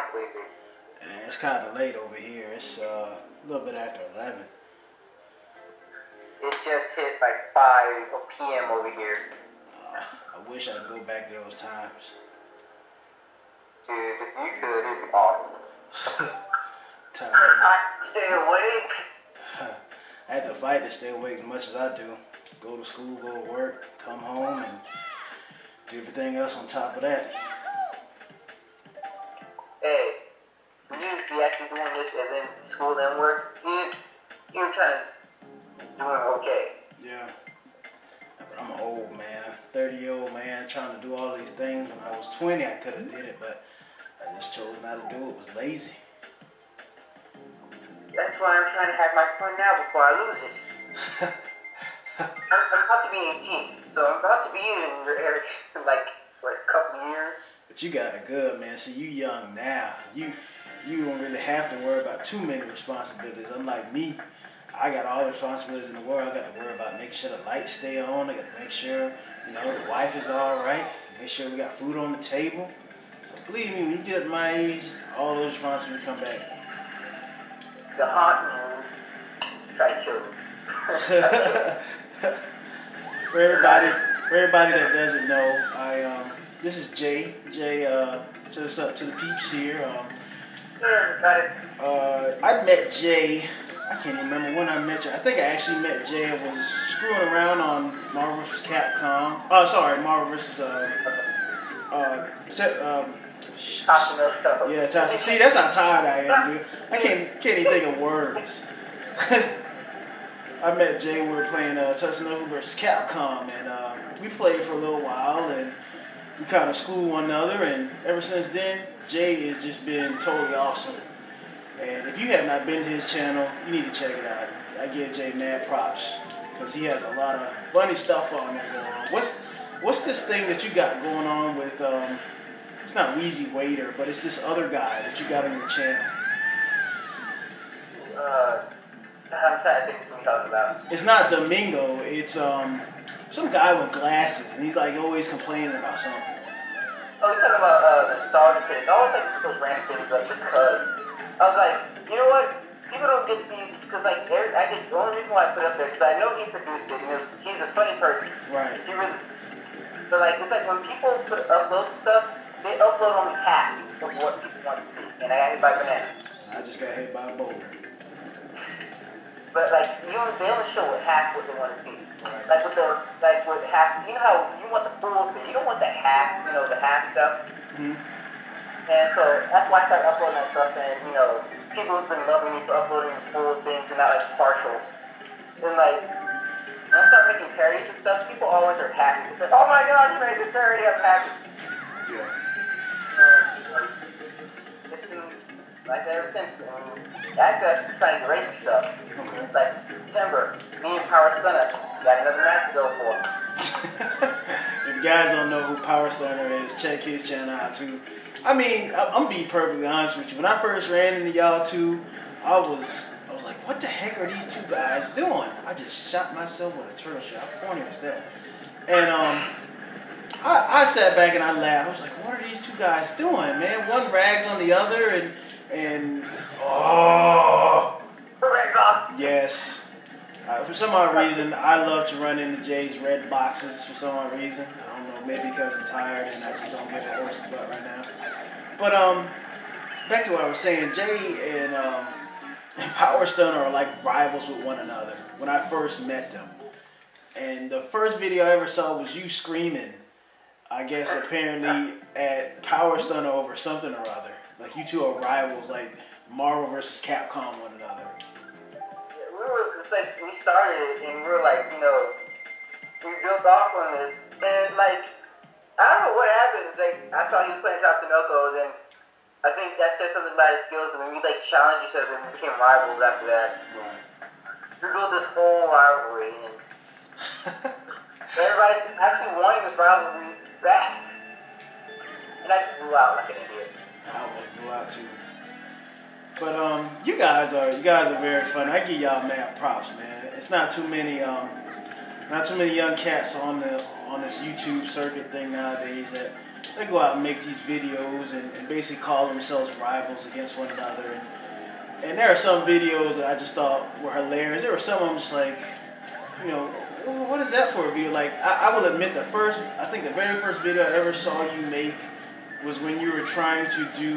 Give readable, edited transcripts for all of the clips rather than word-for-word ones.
I'm sleepy. And it's kind of late over here. It's a little bit after 11. It just hit like 5 p.m. over here. I wish I could go back to those times. Dude, if you could, it'd be awesome. I stay awake. I had to fight to stay awake as much as I do. Go to school, go to work, come home, and do everything else on top of that. Hey, you be actually doing this and then school and work, you're kind of doing okay. Yeah. But I'm an old man, 30-year-old man trying to do all these things. When I was 20, I could have did it, but I just chose not to do it. It was lazy. That's why I'm trying to have my fun now before I lose it. I'm about to be 18, so I'm about to be in your area in like, what, a couple years? But you got it good, man. See, you young now. You don't really have to worry about too many responsibilities. Unlike me, I got all the responsibilities in the world. I got to worry about making sure the lights stay on. I got to make sure, you know, the wife is all right. Make sure we got food on the table. So believe me, when you get up to my age, all those responsibilities come back. The hot moon try to kill me. For everybody that doesn't know, this is Jay. Jay, so what's up to the peeps here. I met Jay. I can't even remember when I met you. I think I actually met Jay. I was screwing around on Marvel vs. Capcom. Oh, sorry, Marvel vs. Yeah, Tasha. See, that's how tired I am, dude. I can't even think of words. I met Jay. We were playing Tatsunoko vs. Capcom, and we played for a little while, and we kind of schooled one another. And ever since then, Jay has just been totally awesome. And if you have not been to his channel, you need to check it out. I give Jay mad props because he has a lot of funny stuff on there going on. What's this thing that you got going on with? It's not Wheezy Waiter, but it's this other guy that you got on your channel. I'm trying to think what you're talking about. It's not Domingo. It's some guy with glasses, and he's like always complaining about something. Oh, you're talking about the Star Wars kids. I always like those random things like just cause. I was like, you know what? People don't get these because like the only reason why I put it up there because I know he produced it and he's a funny person. Right. He really. So like it's like when people upload stuff, they upload only half of what people want to see, and I got hit by a banana. I just got hit by a boulder. But like they only show half what they want to see. Right. Like with half, you know how you want the full thing, you don't want the half, you know, the half stuff. Mm-hmm. And so that's why I started uploading that stuff, and you know, people have been loving me for uploading the full things and not like partial. And like when I start making parodies and stuff, people always are happy. They say, "Oh my God, you made this parody! I'm happy." Yeah. It's been like that ever since. And actually trying to rate stuff. Okay. Like September, me and Power Stunner got another match to go for. If you guys don't know who Power Stunner is, check his channel out too. I mean, I'm being perfectly honest with you. When I first ran into y'all two, I was like, what the heck are these two guys doing? I just shot myself with a turtle shot. How corny was that? And I sat back and I laughed. I was like, what are these two guys doing, man? One rags on the other, and oh, Red box. yes. For some odd reason, I love to run into Jay's red boxes. For some odd reason, I don't know. Maybe because I'm tired and I just don't give a horse's butt right now. But back to what I was saying. Jay and Power Stunner are like rivals with one another. When I first met them, and the first video I ever saw was you screaming, I guess apparently at Power Stunner over something or other. Like you two are rivals, like Marvel vs. Capcom one another. It's like we started it and we were like, you know, we built off on this, and like I don't know what happened. It's like I saw you playing Tatsunoko, then I think that said something about his skills, and then we like challenged each other and we became rivals after that. Right. We built this whole rivalry, and everybody's actually wanting this rivalry back, and I just blew out like an idiot. I almost blew out too. But you guys are very funny. I give y'all mad props, man. It's not too many young cats on this YouTube circuit thing nowadays that they go out and make these videos and basically call themselves rivals against one another. And there are some videos that I just thought were hilarious. There were some I'm just like, you know, what is that for a video? Like, I will admit I think the very first video I ever saw you make was when you were trying to do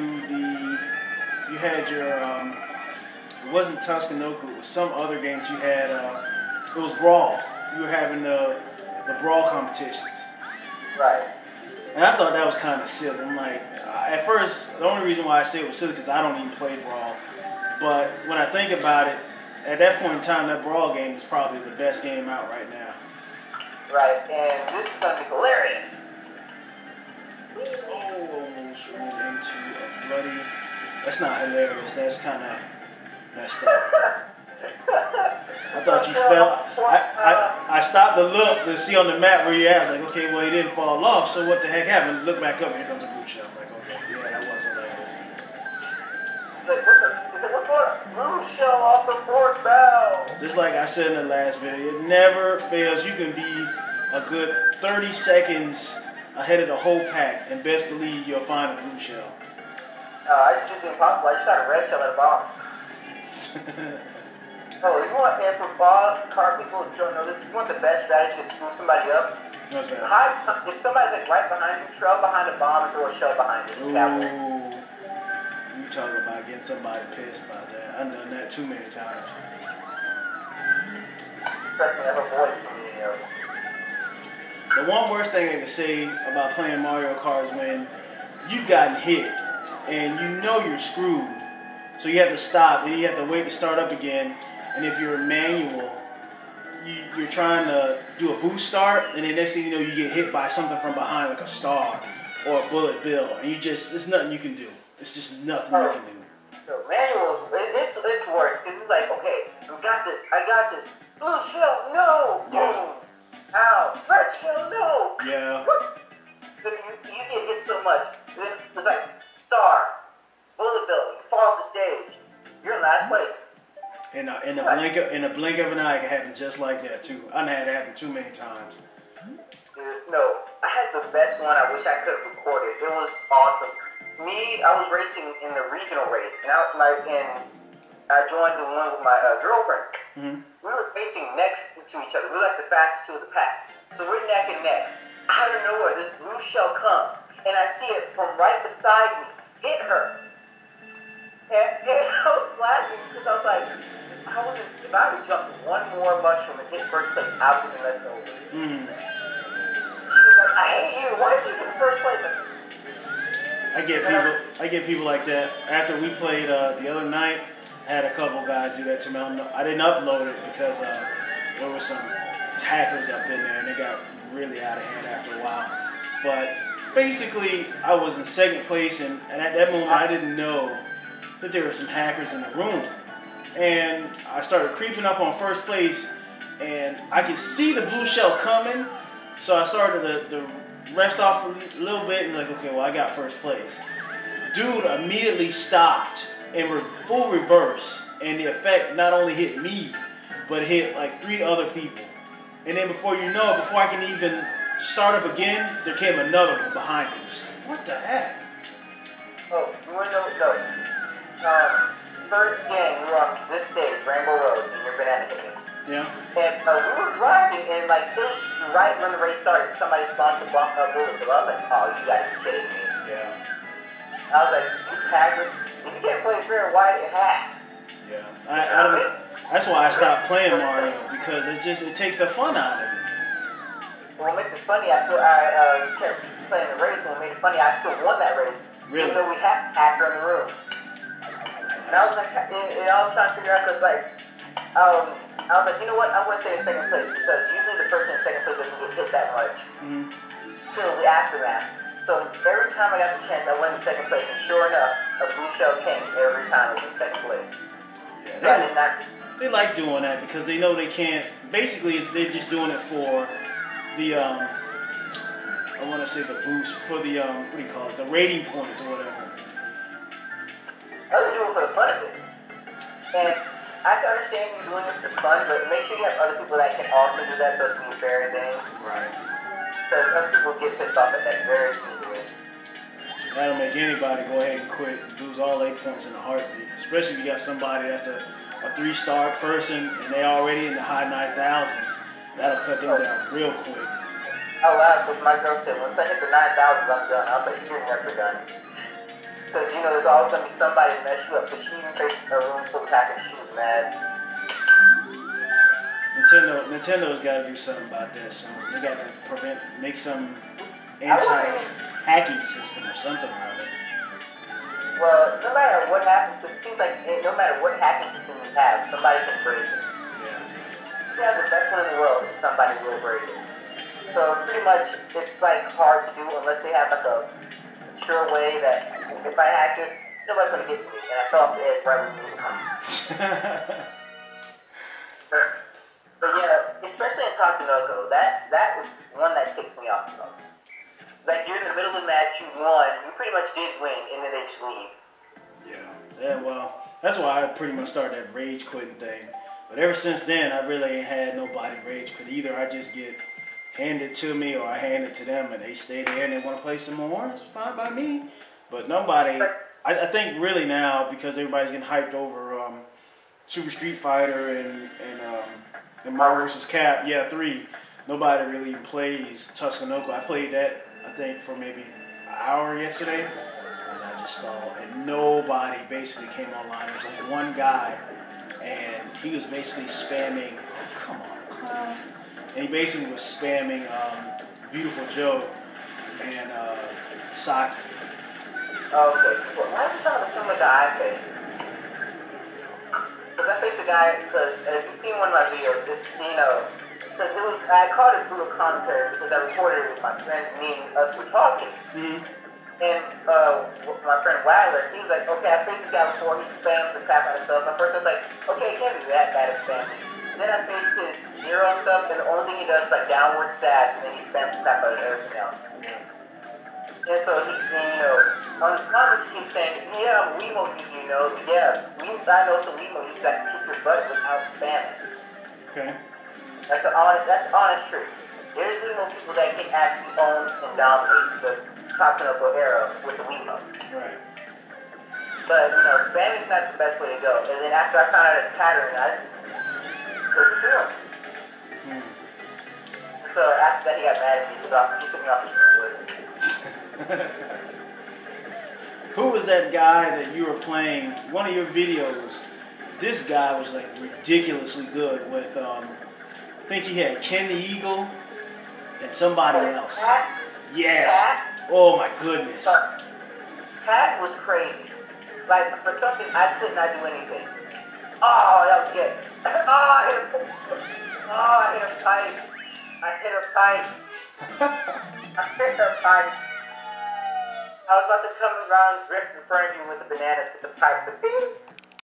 you had your, it wasn't Tuscanoka, it was some other games you had, it was Brawl. You were having the Brawl competitions. Right. And I thought that was kind of silly. I'm like, at first, the only reason why I say it was silly because I don't even play Brawl. But when I think about it, at that point in time, that Brawl game is probably the best game out right now. Right, and this is going to be hilarious. Oh, almost ran into a bloody... That's not hilarious. That's kind of messed up. I thought you fell. I stopped to look to see on the map where you at. I was like, okay, well, he didn't fall off, so what the heck happened? Look back up, here comes a blue shell. I'm like, okay, yeah, that was hilarious. Like, what's going on? Blue shell off the fourth bow. Just like I said in the last video, it never fails. You can be a good 30 seconds ahead of the whole pack, and best believe you'll find a blue shell. I just did the impossible. I just shot a red shell at a bomb. Oh, you want, and for car people who don't know this, you want the best strategy to screw somebody up? What's that? If somebody's like right behind you, trail behind a bomb and throw a shell behind it. Ooh, you talking about getting somebody pissed about that. I've done that too many times. Trust me, I've avoided too many of them. The one worst thing I can say about playing Mario Kart is when you've gotten hit and you know you're screwed. So you have to stop and you have to wait to start up again. And if you're manual, you're trying to do a boost start, and then next thing you know, you get hit by something from behind, like a star or a bullet bill, and there's nothing you can do. It's just nothing you can do. So manual, it's worse, because it's like, okay, I got this. Blue shell, no! Yeah. Ow, red shell, no! Yeah. Then you get hit so much, then it's like, star, bullet bill, you fall off the stage, you're in last place. In a blink of an eye, it can happen just like that too. I've had it happen too many times. No, I had the best one. I wish I could have recorded. It was awesome. I was racing in the regional race, and I joined the one with my girlfriend. Mm-hmm. We were racing next to each other. We were like the fastest two of the pack. So we're neck and neck. Out of nowhere, this blue shell comes, and I see it from right beside me hit her. And I was laughing because I was like, if I would jump one more mushroom and hit first place, I was in that over. She was like, I hate you. Why did you get first place? I get people like that. After we played the other night, I had a couple guys do that to me. I didn't upload it because there were some hackers up in there and they got really out of hand after a while. But basically, I was in second place, and at that moment, I didn't know that there were some hackers in the room. And I started creeping up on first place, and I could see the blue shell coming, so I started to rest off a little bit and like, okay, well, I got first place. Dude immediately stopped in full reverse, and the effect not only hit me, but it hit like 3 other people. And then before you know it, before I can even start up again, there came another one behind me. Just like, what the heck? Oh, you want to know? First game, we were on this stage, Rainbow Road, in your banana game. Yeah. And we were driving, and like, it was right when the race started, somebody spawned a bullet. So I was like, oh, you guys are kidding me. Yeah. I was like, you hackers, if you can't play fair, why did it hack? Yeah. I don't. That's why I stopped playing Mario, because it takes the fun out of it. Well, what makes it funny, kept playing the race, and what made it funny, I still won that race. Really? Even though we had a hacker in the room. And I was like, I was trying to figure out, because like, I was like, you know what, I'm going to stay in second place, because usually the person in second place doesn't get hit that much. Till the aftermath. So every time I got the chance, I went in second place, and sure enough, a blue shell came every time I was in second place. Yeah, So I did not... They like doing that because they know they can't. Basically, they're just doing it for the I want to say the boost for the what do you call it? The rating points or whatever. I was doing it for the fun of it, and I can understand you doing it for fun, but make sure you have other people that can also do that, so it's a fair thing. Right. Because some people get pissed off at that very easily. That'll make anybody go ahead and quit and lose all 8 points in a heartbeat. Especially if you got somebody that's a 3-star person and they already in the high 9,000s. That'll cut them down real quick. I laughed with my girl said, once I hit the 9,000s, I'm done. I was like, you're never done. Because, you know, there's always going to be somebody to mess you up. Because she even faced a room full of hackers. She was mad. Nintendo's got to do something about that. So they got to make some anti-hacking system or something around it. Well, no matter what happens, it seems like no matter what hacking system you have, somebody can break it. Yeah. Yeah, the best one in the world, somebody will break it. So pretty much, it's like hard to do unless they have like a sure way that if I hack this, nobody's gonna get to me. And I fell off the edge right when you were coming. But yeah, especially in Tatsunoko, that was one that ticks me off the most. Like you're in the middle of the match, you won, you pretty much did win, and then they just leave. Yeah, well, that's why I pretty much started that rage quitting thing. But ever since then, I really ain't had nobody rage quit. Either I just get handed to me or I hand it to them and they stay there and they want to play some more. It's fine by me. But nobody, I think really now, because everybody's getting hyped over Super Street Fighter and Marvel vs. Cap, 3, nobody really even plays Tatsunoko. I played that, I think, for maybe an hour yesterday. And I just stalled. And nobody basically came online. There was like one guy and he was basically spamming, come on, clown. And he basically was spamming Beautiful Joe and Saki. Okay, well, why is it some of the similar guy I faced? Because I faced a guy, because as you've seen one of my videos, it's, you know, because it was, I called it brutal commentary because I recorded it with my friends, me and us were talking. Mm-hmm. And my friend Wagler, he was like, okay, I faced this guy before, he spams the crap out of stuff. At first I was like, okay, it can't be that bad at spamming. Then I faced his zero stuff, and the only thing he does is like downward stab, and then he spams the crap out of everything else. And so he, you know, on his comments he keeps saying, yeah, Wiimote user, you know, yeah, I know some Wiimote users that can kick your butt without spamming. Okay. That's honest truth. There's Wiimote people that can actually own and dominate the Tatsunoko era with the Wiimote. Right. But, you know, spamming's not the best way to go. And then after I found out a pattern, I took it to him. So after that, he got mad at me because he took me off the street. Who was that guy that you were playing? One of your videos, this guy was like ridiculously good with, I think he had Ken the Eagle and somebody else. Pat? Yes. Pat? Oh my goodness. Pat was crazy. Like, for something, I could not do anything. Oh, that was good. I hit a pipe. I was about to come around drift in front of you with the bananas with the pipe.